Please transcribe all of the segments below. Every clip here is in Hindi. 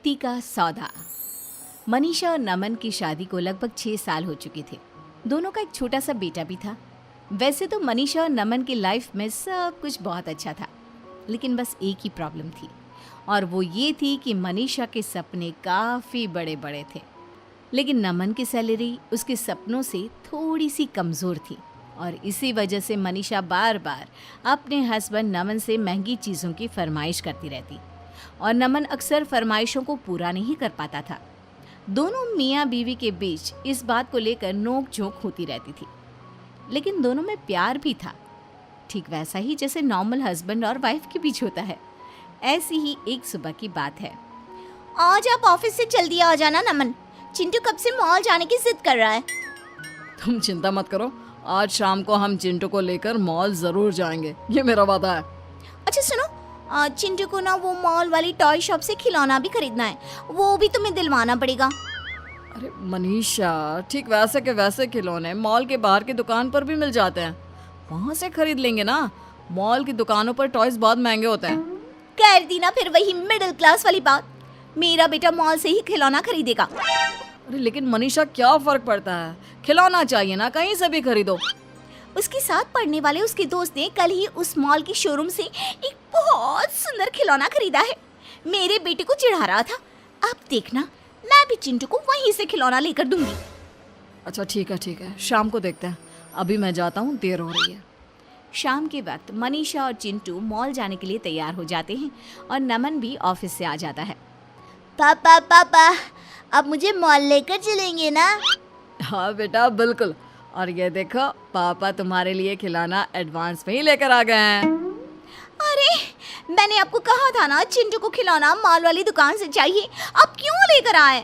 शक्ति का सौदा। मनीषा और नमन की शादी को लगभग 6 साल हो चुके थे। दोनों का एक छोटा सा बेटा भी था। वैसे तो मनीषा और नमन की लाइफ में सब कुछ बहुत अच्छा था, लेकिन बस एक ही प्रॉब्लम थी, और वो ये थी कि मनीषा के सपने काफ़ी बड़े बड़े थे, लेकिन नमन की सैलरी उसके सपनों से थोड़ी सी कमज़ोर थी। और इसी वजह से मनीषा बार बार अपने हस्बैंड नमन से महंगी चीज़ों की फरमाइश करती रहती, और नमन अक्सर फरमाइशों को पूरा नहीं कर पाता था। दोनों मियाँ बीवी के बीच इस बात को लेकर नोक झोंक होती रहती थी, लेकिन दोनों में प्यार भी था, ठीक वैसा ही जैसे नॉर्मल हस्बैंड और वाइफ के बीच होता है। ऐसी ही एक सुबह की बात है। आज आप ऑफिस से जल्दी आ जाना नमन, चिंटू कब से मॉल जाने की जिद कर रहा है। तुम चिंता मत करो, आज शाम को हम चिंटू को लेकर मॉल जरूर जाएंगे, ये मेरा वादा है। अच्छा सुनो, चिंटू को ना वो मॉल वाली टॉय शॉप से खिलौना भी खरीदना है, वो भी तुम्हें दिलवाना पड़ेगा। अरे मनीषा, ठीक वैसे के वैसे खिलौने मॉल के बाहर की दुकान पर भी मिल जाते हैं, वहाँ से खरीद लेंगे ना। मॉल की दुकानों पर टॉयज बहुत महंगे होते हैं। कर दी ना फिर वही मिडिल क्लास वाली बात, मेरा बेटा मॉल से ही खिलौना खरीदेगा। अरे लेकिन मनीषा, क्या फर्क पड़ता है, खिलौना चाहिए ना, कहीं से भी खरीदो। उसके साथ पढ़ने वाले उसके दोस्त ने कल ही उस मॉल की शोरूम से एक बहुत सुंदर खिलौना खरीदा है। मेरे बेटे को चिढ़ा रहा था, अब देखना मैं भी चिंटू को वहीं से खिलौना लेकर दूंगी। अच्छा ठीक है, शाम को देखते हैं, अभी मैं जाता हूँ, देर हो रही है। शाम के वक्त मनीषा और चिंटू मॉल जाने के लिए तैयार हो जाते हैं, और नमन भी ऑफिस से आ जाता है। पापा पापा, अब मुझे मॉल लेकर चलेंगे ना? हाँ बेटा, बिल्कुल। और ये देखो, पापा तुम्हारे लिए खिलौना एडवांस में ही लेकर आ गए हैं। अरे मैंने आपको कहा था ना चिंटू को खिलौना मॉल वाली दुकान से चाहिए, आप क्यों लेकर आए?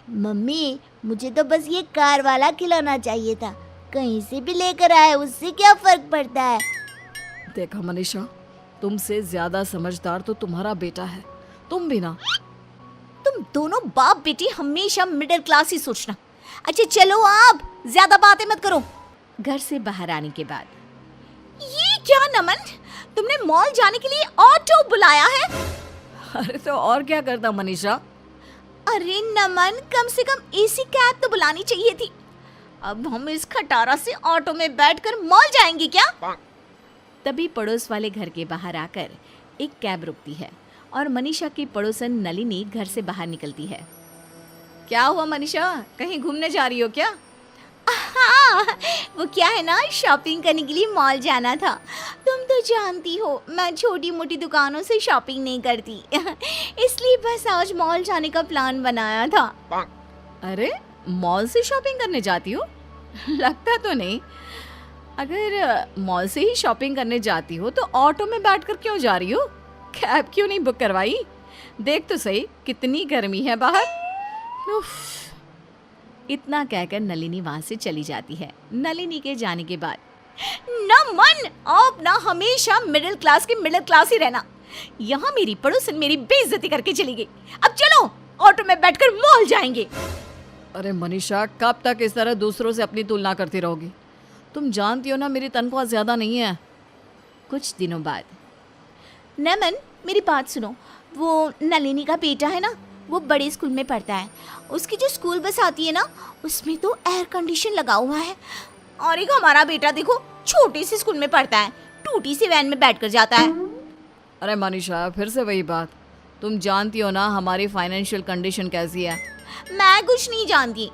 मम्मी, मुझे तो बस ये कार वाला खिलौना चाहिए था, कहीं से भी लेकर आए उससे क्या फर्क पड़ता है। देखा मनीषा, तुमसे ज्यादा समझदार तो तुम्हारा बेटा है, तुम भी ना। तुम दोनों बाप बेटी हमेशा मिडिल क्लास ही सोचना। अच्छा चलो, आप ज्यादा बातें मत करो। घर से बाहर आने के बाद, ये क्या नमन, तुमने मॉल जाने के लिए ऑटो बुलाया है? अरे तो और क्या करता मनीषा। अरे नमन, कम से कम एसी कैब तो बुलानी चाहिए थी। अब हम इस खटारा से ऑटो में बैठकर मॉल जाएंगे क्या? तभी पड़ोस वाले घर के बाहर आकर एक कैब रुकती है, और मनीषा की पड़ोसन नलिनी घर से बाहर निकलती है। क्या हुआ मनीषा, कहीं घूमने जा रही हो क्या? हाँ, वो क्या है ना, शॉपिंग करने के लिए मॉल जाना था। तुम तो जानती हो मैं छोटी मोटी दुकानों से शॉपिंग नहीं करती इसलिए बस आज मॉल जाने का प्लान बनाया था। अरे मॉल से शॉपिंग करने जाती हो? लगता तो नहीं। अगर मॉल से ही शॉपिंग करने जाती हो तो ऑटो में बैठकर क्यों जा रही हो? कैब क्यों नहीं बुक करवाई? देख तो सही कितनी गर्मी है बाहर। उफ। इतना कहकर नलिनी वहां से चली जाती है। नलिनी के जाने के बाद, नमन, आप ना हमेशा मिडिल क्लास के मिडिल क्लास ही रहना। यहाँ मेरी पड़ोसन मेरी बेइज्जती करके चली गई। अब चलो ऑटो में बैठकर मॉल जाएंगे। अरे मनीषा, कब तक इस तरह दूसरों से अपनी तुलना करती रहोगी? तुम जानती हो ना मेरी तनख्वाह ज्यादा नहीं है। कुछ दिनों बाद, नमन मेरी बात सुनो, वो नलिनी का बेटा है ना, वो बड़े स्कूल में पढ़ता है। उसकी जो स्कूल बस आती है ना, उसमें तो एयर कंडीशन लगा हुआ है। और एक हमारा बेटा देखो, छोटे से स्कूल में पढ़ता है, टूटी सी वैन में बैठकर जाता है। अरे मनीषा, फिर से वही बात। तुम जानती हो ना हमारी फाइनेंशियल कंडीशन कैसी है। मैं कुछ नहीं जानती।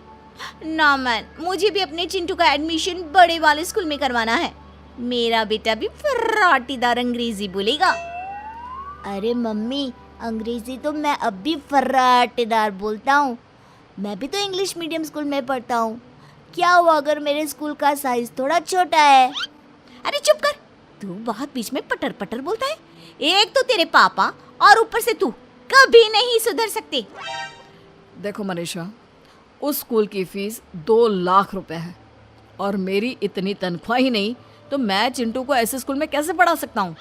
नमन, मुझे भी अपने चिंटू का एडमिशन बड़े वाले स्कूल में करवाना है। मेरा बेटा भी फर्राटीदार अंग्रेजी बोलेगा। अरे मम्मी, अंग्रेजी तो मैं अब भी फर्राटेदार बोलता हूँ। मैं भी तो इंग्लिश मीडियम स्कूल में पढ़ता हूँ। क्या हुआ अगर मेरे स्कूल का साइज थोड़ा छोटा है? अरे चुप कर, तू बहुत बीच में पटर पटर बोलता है। एक तो तेरे पापा और ऊपर से तू कभी नहीं सुधर सकते। देखो मनीषा, उस स्कूल की फीस 2 लाख रुपए है, और मेरी इतनी तनख्वाह ही नहीं तो मैं चिंटू को ऐसे स्कूल में कैसे पढ़ा सकता हूँ?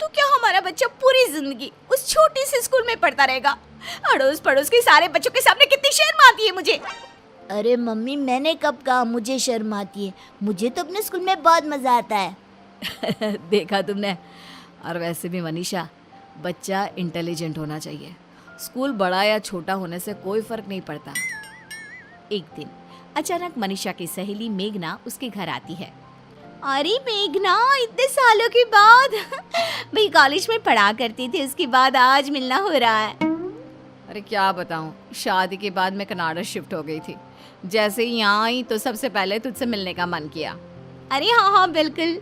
तो क्या हमारा बच्चा पूरी जिंदगी उस छोटे से स्कूल में पढ़ता रहेगा? अड़ोस पड़ोस के सारे बच्चों के सामने कितनी शर्म आती है मुझे। अरे मम्मी, मैंने कब कहा मुझे शर्म आती है? मुझे तो अपने स्कूल में बहुत मजा आता है। देखा तुमने। और वैसे भी मनीषा, बच्चा इंटेलिजेंट होना चाहिए, स्कूल बड़ा या छोटा होने से कोई फर्क नहीं पड़ता। एक दिन अचानक मनीषा की सहेली मेघना उसके घर आती है। अरे मेघना, इतने सालों के बाद भाई कॉलेज में पढ़ा करते थे, उसके बाद आज मिलना हो रहा है। अरे क्या बताऊं, शादी के बाद मैं कनाडा शिफ्ट हो गई थी। जैसे ही यहाँ आई तो सबसे पहले तुझसे मिलने का मन किया। अरे हाँ हाँ बिल्कुल।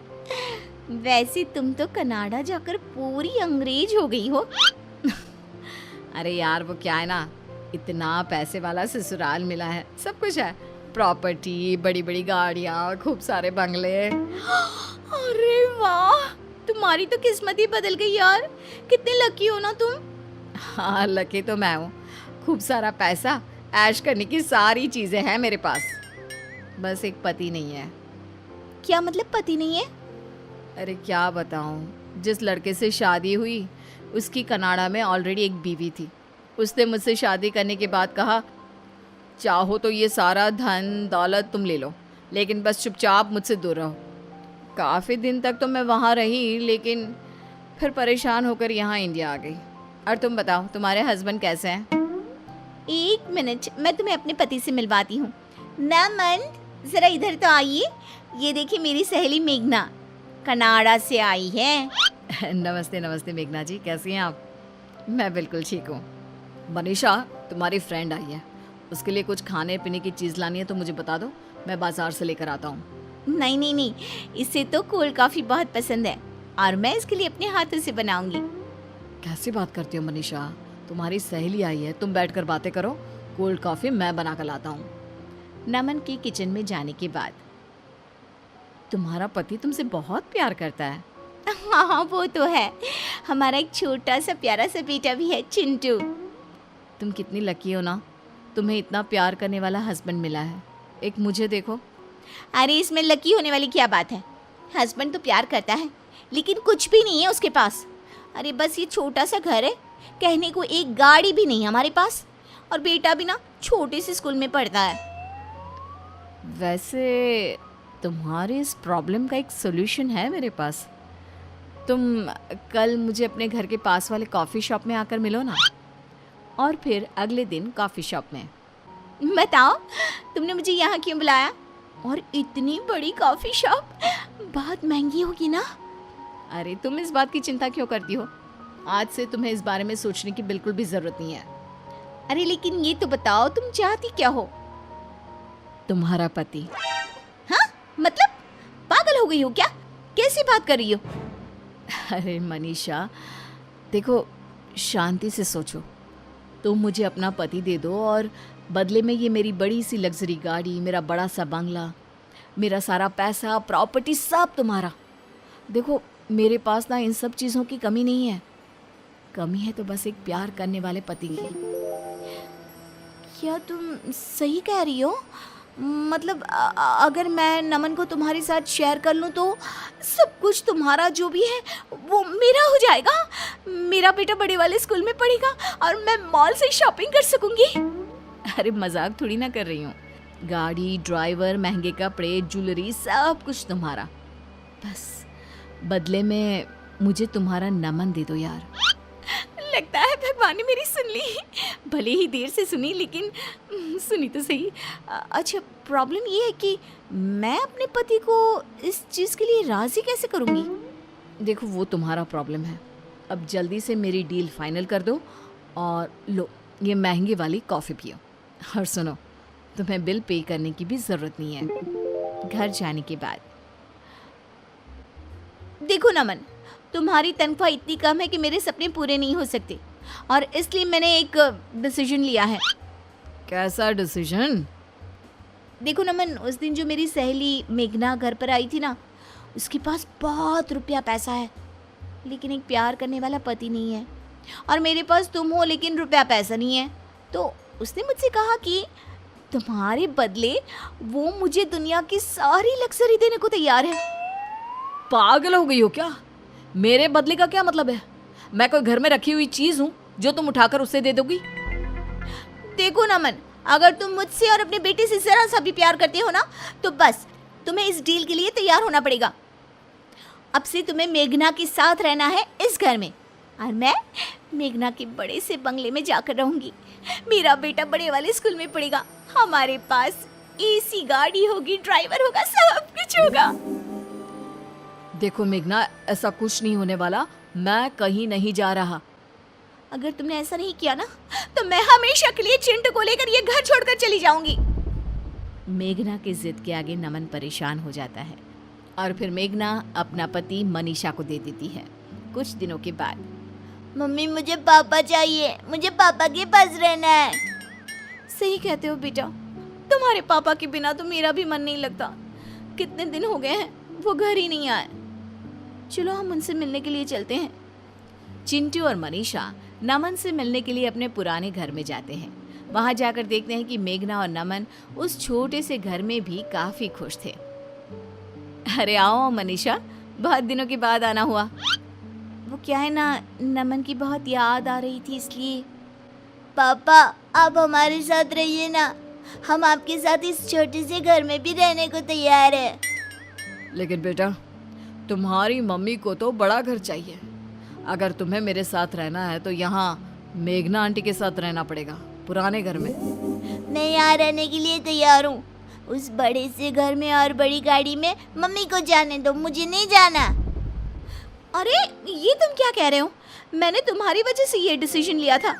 वैसे तुम तो कनाडा जाकर पूरी अंग्रेज हो गई हो। अरे यार वो क्या है ना, इतना पैसे वाला ससुराल मिला है, सब कुछ है, प्रॉपर्टी, बड़ी बड़ी गाड़ियाँ, खूब सारे बंगले। अरे वाह, तुम्हारी तो किस्मत ही बदल गई यार। कितने लकी हो ना तुम। हाँ लकी तो मैं हूँ, खूब सारा पैसा, ऐश करने की सारी चीजें हैं मेरे पास, बस एक पति नहीं है। क्या मतलब पति नहीं है? अरे क्या बताऊँ, जिस लड़के से शादी हुई उसकी कनाडा में ऑलरेडी एक बीवी थी। उसने मुझसे शादी करने के बाद कहा, चाहो तो ये सारा धन दौलत तुम ले लो, लेकिन बस चुपचाप मुझसे दूर रहो। काफ़ी दिन तक तो मैं वहाँ रही, लेकिन फिर परेशान होकर यहाँ इंडिया आ गई। और तुम बताओ, तुम्हारे हस्बैंड कैसे हैं? एक मिनट, मैं तुम्हें अपने पति से मिलवाती हूँ। नमन, जरा इधर तो आइए। ये देखिए मेरी सहेली मेघना, कनाडा से आई है। नमस्ते नमस्ते मेघना जी, कैसी हैं आप? मैं बिल्कुल ठीक हूँ। मनीषा, तुम्हारी फ्रेंड आई है, उसके लिए कुछ खाने पीने की चीज़ लानी है तो मुझे बता दो, मैं बाजार से लेकर आता हूँ। नहीं नहीं नहीं, इसे तो कोल्ड कॉफी बहुत पसंद है और मैं इसके लिए अपने हाथों से बनाऊंगी। कैसी बात करती हो मनीषा, तुम्हारी सहेली आई है, तुम बैठकर बातें करो, कोल्ड कॉफ़ी मैं बना कर लाता हूँ। नमन के किचन में जाने के बाद, तुम्हारा पति तुमसे बहुत प्यार करता है। हाँ हाँ वो तो है, हमारा एक छोटा सा प्यारा सा बेटा भी है, चिंटू। तुम कितनी लकी हो ना, तुम्हें इतना प्यार करने वाला हस्बैंड मिला है। एक मुझे देखो। अरे इसमें लकी होने वाली क्या बात है, हस्बैंड तो प्यार करता है लेकिन कुछ भी नहीं है उसके पास। अरे बस ये छोटा सा घर है, कहने को एक गाड़ी भी नहीं हमारे पास, और बेटा भी ना छोटे से स्कूल में पढ़ता है। वैसे तुम्हारे इस प्रॉब्लम का एक सोल्यूशन है मेरे पास। तुम कल मुझे अपने घर के पास वाले कॉफ़ी शॉप में आकर मिलो ना। और फिर अगले दिन कॉफ़ी शॉप में। बताओ तुमने मुझे यहाँ क्यों बुलाया? और इतनी बड़ी कॉफ़ी शॉप, बहुत महंगी होगी ना? अरे तुम इस बात की चिंता क्यों करती हो, आज से तुम्हें इस बारे में सोचने की बिल्कुल भी ज़रूरत नहीं है। अरे लेकिन ये तो बताओ तुम चाहती क्या हो? तुम्हारा पति। हाँ मतलब पागल हो गई हो क्या? कैसी बात कर रही हो? अरे मनीषा देखो, शांति से सोचो। तुम मुझे अपना पति दे दो और बदले में ये मेरी बड़ी सी लग्जरी गाड़ी, मेरा बड़ा सा बंगला, मेरा सारा पैसा, प्रॉपर्टी सब तुम्हारा। देखो मेरे पास ना इन सब चीज़ों की कमी नहीं है, कमी है तो बस एक प्यार करने वाले पति की। क्या तुम सही कह रही हो? मतलब अगर मैं नमन को तुम्हारे साथ शेयर कर लूँ तो सब कुछ तुम्हारा जो भी है वो मेरा हो जाएगा। मेरा बेटा बड़े वाले स्कूल में पढ़ेगा और मैं मॉल से शॉपिंग कर सकूंगी। अरे मजाक थोड़ी ना कर रही हूँ, गाड़ी, ड्राइवर, महंगे कपड़े, ज्वेलरी, सब कुछ तुम्हारा। बस बदले में मुझे तुम्हारा नमन दे दो यार। लगता है भगवान ने मेरी सुन ली, भले ही देर से सुनी लेकिन सुनी तो सही। अच्छा प्रॉब्लम ये है कि मैं अपने पति को इस चीज़ के लिए राज़ी कैसे करूँगी? देखो वो तुम्हारा प्रॉब्लम है, अब जल्दी से मेरी डील फाइनल कर दो और लो ये महंगी वाली कॉफ़ी पियो। और सुनो, तुम्हें बिल पे करने की भी ज़रूरत नहीं है। घर जाने के बाद, देखो नमन, तुम्हारी तनख्वाह इतनी कम है कि मेरे सपने पूरे नहीं हो सकते और इसलिए मैंने एक डिसीजन लिया है। कैसा डिसीजन? देखो नमन, उस दिन जो मेरी सहेली मेघना घर पर आई थी ना, उसके पास बहुत रुपया पैसा है लेकिन एक प्यार करने वाला पति नहीं है, और मेरे पास तुम हो लेकिन रुपया पैसा नहीं है। तो उसने मुझसे कहा कि तुम्हारे बदले वो मुझे दुनिया की सारी लग्जरी देने को तैयार है। पागल हो गई हो क्या? मेरे बदले का क्या मतलब है? मैं कोई घर में रखी हुई चीज़ हूँ जो तुम उठाकर उससे दे दोगी? देखो नमन, अगर तुम मुझसे और अपने बेटे से जरा सा भी प्यार करते हो ना तो बस तुम्हें इस डील के लिए तैयार होना पड़ेगा। अब से तुम्हें मेघना के साथ रहना है इस घर में, और मैं मेघना के बड़े से बंगले में जाकर रहूंगी। मेरा बेटा बड़े वाले स्कूल में पढ़ेगा, हमारे पास एसी गाड़ी होगी, ड्राइवर होगा, सब कुछ होगा। देखो मेघना, ऐसा कुछ नहीं होने वाला, मैं कहीं नहीं जा रहा। अगर तुमने ऐसा नहीं किया ना तो मैं हमेशा के लिए चिंटू को लेकर ये घर छोड़कर चली जाऊंगी। मेघना की जिद के आगे नमन परेशान हो जाता है और फिर मेघना अपना पति मनीषा को दे देती है। कुछ दिनों के बाद, मम्मी मुझे पापा चाहिए, मुझे पापा के पास रहना है। सही कहते हो बेटा, तुम्हारे पापा के बिना तो मेरा भी मन नहीं लगता। कितने दिन हो गए हैं वो घर ही नहीं आए। चलो हम उनसे मिलने के लिए चलते हैं। चिंटू और मनीषा नमन से मिलने के लिए अपने पुराने घर में जाते हैं। वहां जाकर देखते हैं कि मेघना और नमन उस छोटे से घर में भी काफी खुश थे। अरे आओ मनीषा, बहुत दिनों के बाद आना हुआ। वो क्या है ना, नमन की बहुत याद आ रही थी इसलिए। पापा आप हमारे साथ रहिए ना, हम आपके साथ इस छोटे से घर में भी रहने को तैयार है। लेकिन बेटा, तुम्हारी मम्मी को तो बड़ा घर चाहिए। अगर तुम्हें मेरे साथ रहना है तो यहाँ मेघना आंटी के साथ रहना पड़ेगा, पुराने घर में। मैं यहाँ रहने के लिए तैयार हूँ। उस बड़े से घर में और बड़ी गाड़ी में मम्मी को जाने दो, मुझे नहीं जाना। अरे ये तुम क्या कह रहे हो? मैंने तुम्हारी वजह से ये डिसीजन लिया था।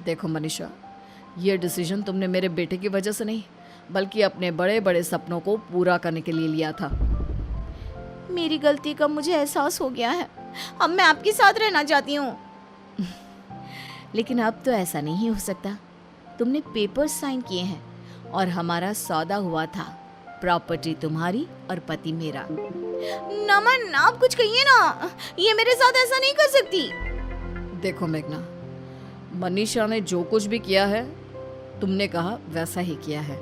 देखो मनीषा, ये डिसीजन तुमने मेरे बेटे की वजह से नहीं, बल्कि अपने बड़े बड़े सपनों को पूरा करने के लिए लिया था। मेरी गलती का मुझे एहसास हो गया है। अब मैं आपके साथ रहना चाहती हूँ। लेकिन अब तो ऐसा नहीं हो सकता। तुमने पेपर साइन किए हैं और हमारा सौदा हुआ था। प्रॉपर्टी तुम्हारी और पति मेरा। नमन आप कुछ कहिए ना, ये मेरे साथ ऐसा नहीं कर सकती। देखो मेघना, मनीषा ने जो कुछ भी किया है तुमने कहा वैसा ही किया है।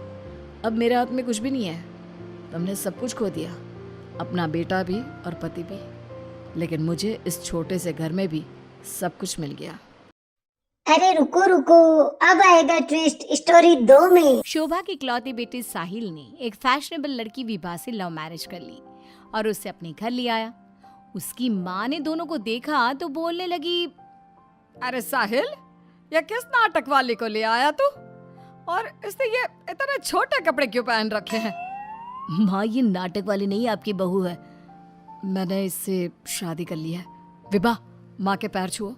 अब मेरे हाथ में कुछ भी नहीं है। तुमने सब कुछ खो दिया, अपना बेटा भी और पति भी, लेकिन मुझे इस छोटे से घर में भी सब कुछ मिल गया। अरे रुको रुको, अब आएगा ट्विस्ट स्टोरी 2 में। शोभा की इकलौती बेटी साहिल ने एक फैशनेबल लड़की विभा से लव मैरिज कर ली और उसे अपने घर ले आया। उसकी माँ ने दोनों को देखा तो बोलने लगी, अरे साहिल, ये किस नाटक वाले को ले आया तू? और इसने ये इतने छोटे कपड़े क्यों पहन रखे हैं? माँ ये नाटक वाली नहीं आपकी बहू है। मैंने इससे शादी कर ली है। विभा, माँ के पैर छुओ।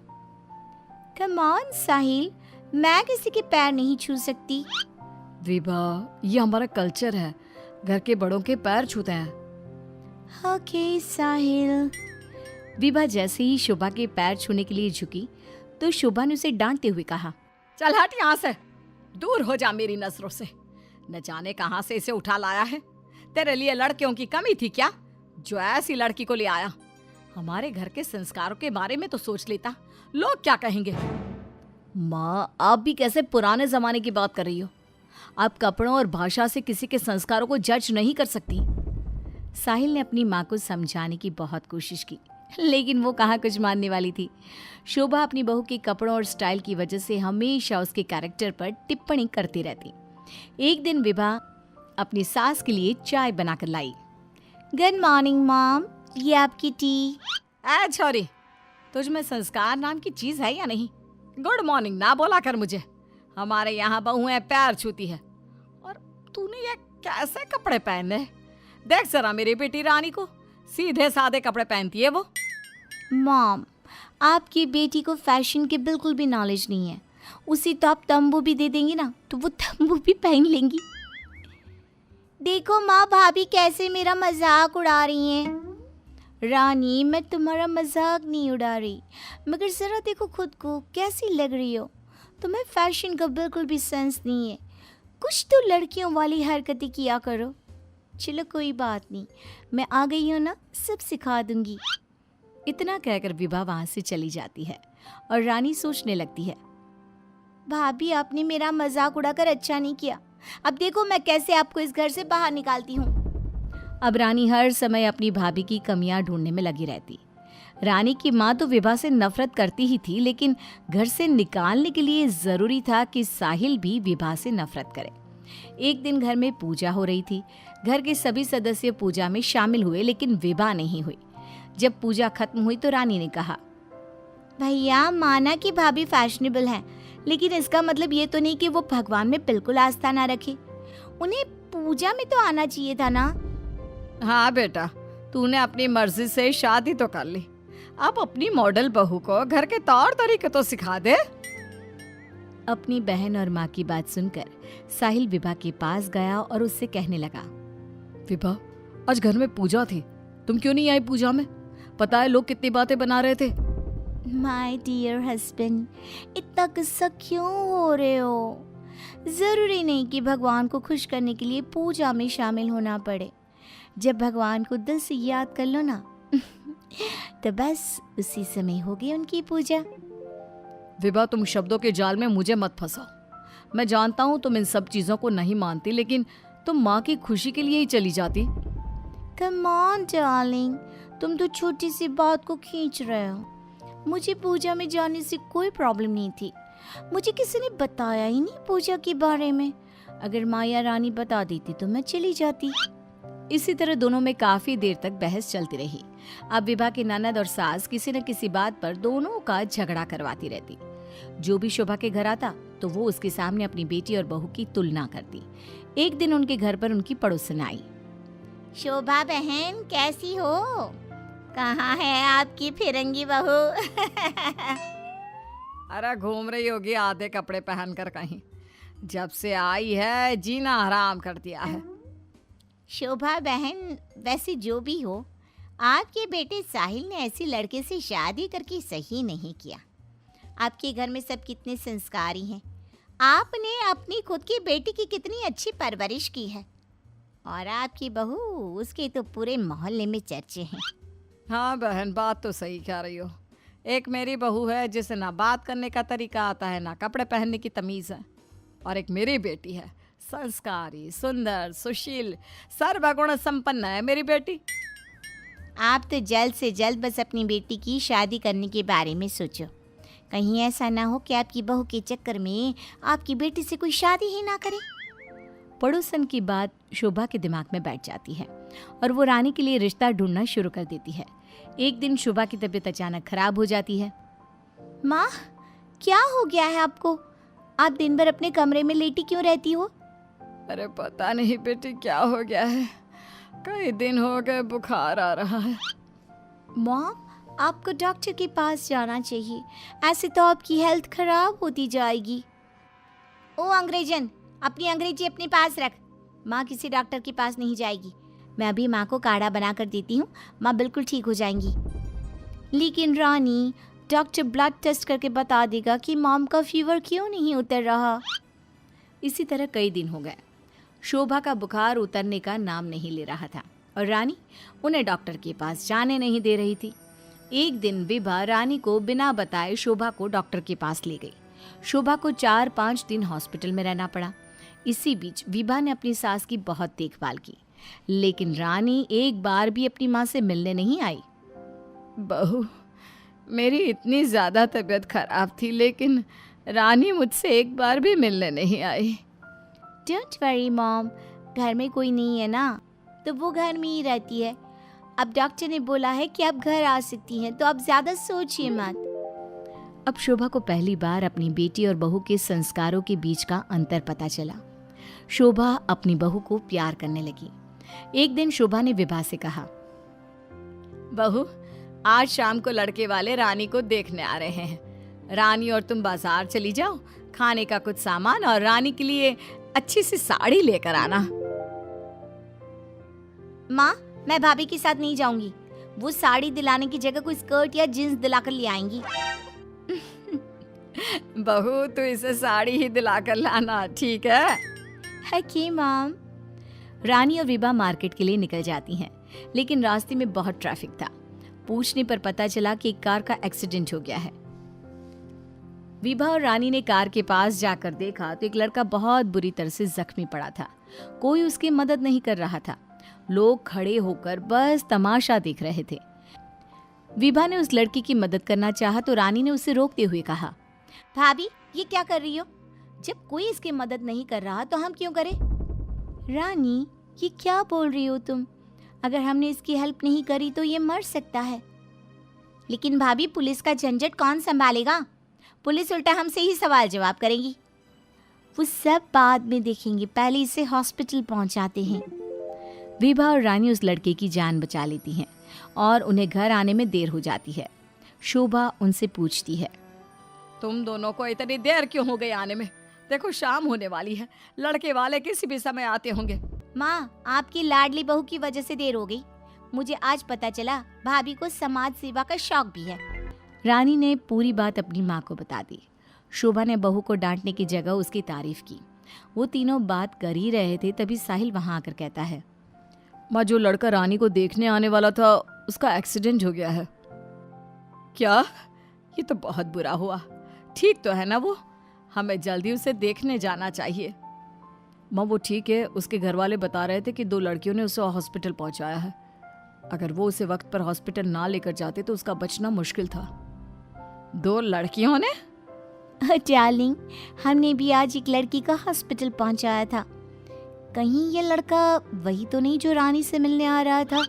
कम ऑन साहिल, मैं किसी के पैर नहीं छू सकती। विभा, ये हमारा कल्चर है, घर के बड़ों के पैर छूते हैं। ओके साहिल। विभा जैसे ही शोभा के पैर छूने के लिए झुकी तो शोभा ने उसे डांटते हुए कहा, चल हट यहाँ से, दूर हो जा मेरी नजरों से। न जाने कहाँ से इसे उठा लाया है। तेरे लिए लड़कियों की कमी थी क्या, जो ऐसी लड़की को ले आया? हमारे घर के संस्कारों के बारे में तो सोच लेता, लोग क्या कहेंगे? माँ आप भी कैसे पुराने जमाने की बात कर रही हो? आप कपड़ों और भाषा से किसी के संस्कारों को जज नहीं कर सकती। साहिल ने अपनी माँ को समझाने की बहुत कोशिश की, लेकिन वो कहाँ कुछ मानने वाली थी। शोभा अपनी बहू के कपड़ों और स्टाइल की वजह से हमेशा उसके कैरेक्टर पर टिप्पणी करती रहती। एक दिन विभा अपनी सास के लिए चाय बनाकर लाई। गुड मॉर्निंग मॉम, ये आपकी टी। ऐ छोरी, तुझ में संस्कार नाम की चीज है या नहीं? गुड मॉर्निंग ना बोला कर मुझे। हमारे यहाँ बहुएं पैर छूती है और तूने ये कैसे कपड़े पहने? देख जरा मेरी बेटी रानी को, सीधे सादे कपड़े पहनती है वो। मॉम, आपकी बेटी को फैशन की बिल्कुल भी नॉलेज नहीं है। उसी तो आप तंबू भी दे देंगी ना तो वो तंबू भी पहन लेंगी। देखो माँ, भाभी कैसे मेरा मजाक उड़ा रही हैं। रानी, मैं तुम्हारा मजाक नहीं उड़ा रही, मगर ज़रा देखो खुद को, कैसी लग रही हो। तुम्हें फैशन का बिल्कुल भी सेंस नहीं है। कुछ तो लड़कियों वाली हरकतें किया करो। चलो कोई बात नहीं, मैं आ गई हूँ ना, सब सिखा दूंगी। इतना कहकर विभा वहां से चली जाती है और रानी सोचने लगती है, भाभी आपने मेरा मजाक उड़ाकर अच्छा नहीं किया। अब देखो मैं कैसे आपको इस घर से बाहर निकालती हूँ। अब रानी हर समय अपनी भाभी की कमियां ढूंढने में लगी रहती। रानी की माँ तो विभा से नफरत करती ही थी, लेकिन घर से निकालने के लिए जरूरी था कि साहिल भी विभा से नफरत करे। एक दिन घर में पूजा हो रही थी। घर के सभी सदस्य पूजा में शामिल हुए, लेकिन विभा नहीं हुई। जब पूजा खत्म हुई तो रानी ने कहा, भैया, माना कि भाभी फैशनेबल हैं, लेकिन इसका मतलब ये तो नहीं कि वो भगवान में बिल्कुल आस्था ना रखे। उन्हें पूजा में तो आना चाहिए था ना। हाँ बेटा, तूने अपनी मर्जी से शादी तो कर ली, अब अपनी मॉडल बहू को घर के तौर तरीके तो सिखा दे। अपनी बहन और माँ की बात सुनकर साहिल विभा के पास गया और उससे कहने लगा, विभा, आज घर में पूजा थी, तुम क्यों नहीं आई पूजा में? पता है लोग कितनी बातें बना रहे थे। माय डियर हस्बैंड, इतना गुस्सा क्यों हो रहे हो? जरूरी नहीं कि भगवान को खुश करने के लिए पूजा में शामिल होना पड़े। जब भगवान को दिल से याद कर लो ना तो बस उसी समय होगी उनकी पूजा। विभा, तुम शब्दों के जाल में मुझे मत फंसाओ। मैं जानता हूँ तुम इन सब चीजों को नहीं मानती, लेकिन तुम माँ की खुशी के लिए ही चली जाती। कम ऑन डार्लिंग, तुम तो छोटी सी बात को खींच रहे हो। मुझे पूजा में जाने से कोई प्रॉब्लम नहीं थी। मुझे किसी ने बताया ही नहीं पूजा के बारे में। अगर माया रानी बता देती तो मैं चली जाती। इसी तरह दोनों में काफी देर तक बहस चलती रही। अब विभा की ननद और सास किसी न किसी बात पर दोनों का झगड़ा करवाती रहती। जो भी शोभा के घर आता तो वो उसके सामने अपनी बेटी और बहू की तुलना करती। एक दिन उनके घर पर उनकी पड़ोसन आई। शोभा बहन, कैसी हो? कहाँ है आपकी फिरंगी बहू? अरे घूम रही होगी आधे कपड़े पहनकर कहीं। जब से आई है जीना हराम कर दिया है। शोभा बहन, वैसे जो भी हो, आपके बेटे साहिल ने ऐसे लड़के से शादी करके सही नहीं किया। आपके घर में सब कितने संस्कारी हैं। आपने अपनी खुद की बेटी की कितनी अच्छी परवरिश की है, और आपकी बहू, उसके तो पूरे मोहल्ले में चर्चे हैं। हाँ बहन, बात तो सही कह रही हो। एक मेरी बहू है जिसे ना बात करने का तरीका आता है, ना कपड़े पहनने की तमीज़ है, और एक मेरी बेटी है, संस्कारी, सुंदर, सुशील, सर्वगुण संपन्न है मेरी बेटी। आप तो जल्द से जल्द बस अपनी बेटी की शादी करने के बारे में सोचो। कहीं ऐसा ना हो कि आपकी बहू के चक्कर में आपकी बेटी से कोई शादी ही ना करे। पड़ोसन की बात शोभा के दिमाग में बैठ जाती है और वो रानी के लिए रिश्ता ढूंढना शुरू कर देती है। एक दिन शोभा की तबीयत अचानक खराब हो जाती है। माँ, क्या हो गया है आपको? आप दिन भर अपने कमरे में लेटी क्यों रहती हो? अरे पता नहीं बेटी क्या हो गया है, कई दिन हो गए बुखार आ रहा है। मॉम, आपको डॉक्टर के पास जाना चाहिए, ऐसे तो आपकी हेल्थ खराब होती जाएगी। ओ अंग्रेजन, अपनी अंग्रेजी अपने पास रख। माँ किसी डॉक्टर के पास नहीं जाएगी। मैं अभी माँ को काढ़ा बना कर देती हूँ, माँ बिल्कुल ठीक हो जाएंगी। लेकिन रानी, डॉक्टर ब्लड टेस्ट करके बता देगा कि मॉम का फीवर क्यों नहीं उतर रहा। इसी तरह कई दिन हो गए। शोभा का बुखार उतरने का नाम नहीं ले रहा था और रानी उन्हें डॉक्टर के पास जाने नहीं दे रही थी। एक दिन विभा रानी को बिना बताए शोभा को डॉक्टर के पास ले गई। शोभा को 4-5 दिन हॉस्पिटल में रहना पड़ा। इसी बीच विभा ने अपनी सास की बहुत देखभाल की, लेकिन रानी एक बार भी अपनी माँ से मिलने नहीं आई। बहू, मेरी इतनी ज़्यादा तबीयत खराब थी, लेकिन रानी मुझसे एक बार भी मिलने नहीं आई। डोंट वरी मॉम, घर में कोई नहीं है ना, तो वो घर में ही रहती है। अब डॉक्टर ने बोला है कि आप घर आ सकती हैं, तो आप ज़्यादा सोचिए मत। अब शोभा को पहली बार अपनी बेटी और बहू के संस्कारों के बीच का अंतर पता चला। शोभा अपनी बहू को प्यार करने लगी। एक दिन शोभा ने विभा से कहा, बहू, आज शाम को लड़के वाले रानी को देखने आ रहे हैं। रानी और तुम बाजार चली जाओ, खाने का कुछ सामान और रानी के लिए अच्छी सी साड़ी लेकर आना। माँ, मैं भाभी के साथ नहीं जाऊंगी। वो साड़ी दिलाने की जगह कोई स्कर्ट या जींस दिलाकर ले आएंगी। बहू, तो इसे साड़ी ही दिलाकर लाना, ठीक है? Okay mom. रानी और विभा मार्केट के लिए निकल जाती हैं, लेकिन रास्ते में बहुत ट्रैफिक था। पूछने पर पता चला कि एक कार का एक्सीडेंट हो गया है। विभा और रानी ने कार के पास जाकर देखा तो एक लड़का बहुत बुरी तरह से जख्मी पड़ा था। कोई उसकी मदद नहीं कर रहा था। लोग खड़े होकर बस तमाशा देख रहे थे। विभा ने उस लड़की की मदद करना चाहा तो रानी ने उसे रोकते हुए कहा, भाभी, ये क्या कर रही हो? जब कोई इसकी मदद नहीं कर रहा तो हम क्यों करें? रानी, ये क्या बोल रही हो तुम? अगर हमने इसकी हेल्प नहीं करी तो ये मर सकता है। लेकिन भाभी पुलिस का झंझट कौन संभालेगा? पुलिस उल्टा हमसे ही सवाल जवाब करेगी। वो सब बाद में देखेंगे, पहले इसे हॉस्पिटल पहुंचाते हैं। विभा और रानी उस लड़के की जान बचा लेती हैं और उन्हें घर आने में देर हो जाती है। शोभा उनसे पूछती है, तुम दोनों को इतनी देर क्यों हो गई आने में? देखो शाम होने वाली है, लड़के वाले किसी भी समय आते होंगे। माँ, आपकी लाडली बहू की वजह से देर हो गई। मुझे आज पता चला भाभी को समाज सेवा का शौक भी है। रानी ने पूरी बात अपनी माँ को बता दी। शोभा ने बहू को डांटने की जगह उसकी तारीफ की। वो तीनों बात कर ही रहे थे, तभी साहिल वहाँ आकर कहता है, माँ, जो लड़का रानी को देखने आने वाला था उसका एक्सीडेंट हो गया है। क्या? ये तो बहुत बुरा हुआ। ठीक तो है ना वो? हमें जल्दी उसे देखने जाना चाहिए। माँ, वो ठीक है, उसके घर वाले बता रहे थे कि 2 लड़कियों ने उसे हॉस्पिटल पहुंचाया है। अगर वो उसे वक्त पर हॉस्पिटल ना लेकर जाते तो उसका बचना मुश्किल था। 2 लड़कियों ने? डार्लिंग, हमने भी आज एक लड़की का हॉस्पिटल पहुंचाया था। कहीं ये लड़का वही तो नहीं जो रानी से मिलने आ रहा था?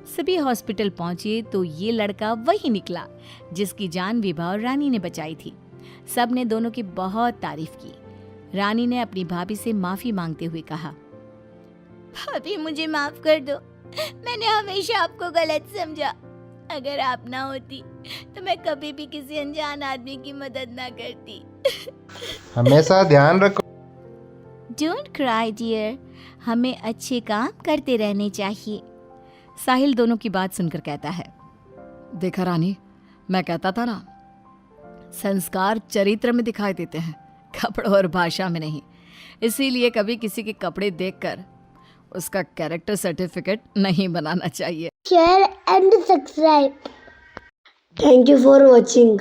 सभी हॉस्पिटल पहुंचे तो ये लड़का वही निकला जिसकी जान विभा और रानी ने बचाई थी। सब ने दोनों की बहुत तारीफ की। रानी ने अपनी भाभी से माफी मांगते हुए कहा, भाभी मुझे माफ कर दो, मैंने हमेशा आपको गलत समझा। अगर आप ना होती तो मैं कभी भी किसी अनजान आदमी की मदद ना करती। हमेशा ध्यान रखो। डोंट क्राई डियर, हमें अच्छे काम करते रहने चाहिए। साहिल दोनों की बात सुनकर कहता है, देखा रानी, मैं कहता था ना, संस्कार चरित्र में दिखाई देते हैं, कपड़ों और भाषा में नहीं। इसीलिए कभी किसी के कपड़े देखकर उसका कैरेक्टर सर्टिफिकेट नहीं बनाना चाहिए। Share and subscribe. Thank you for watching.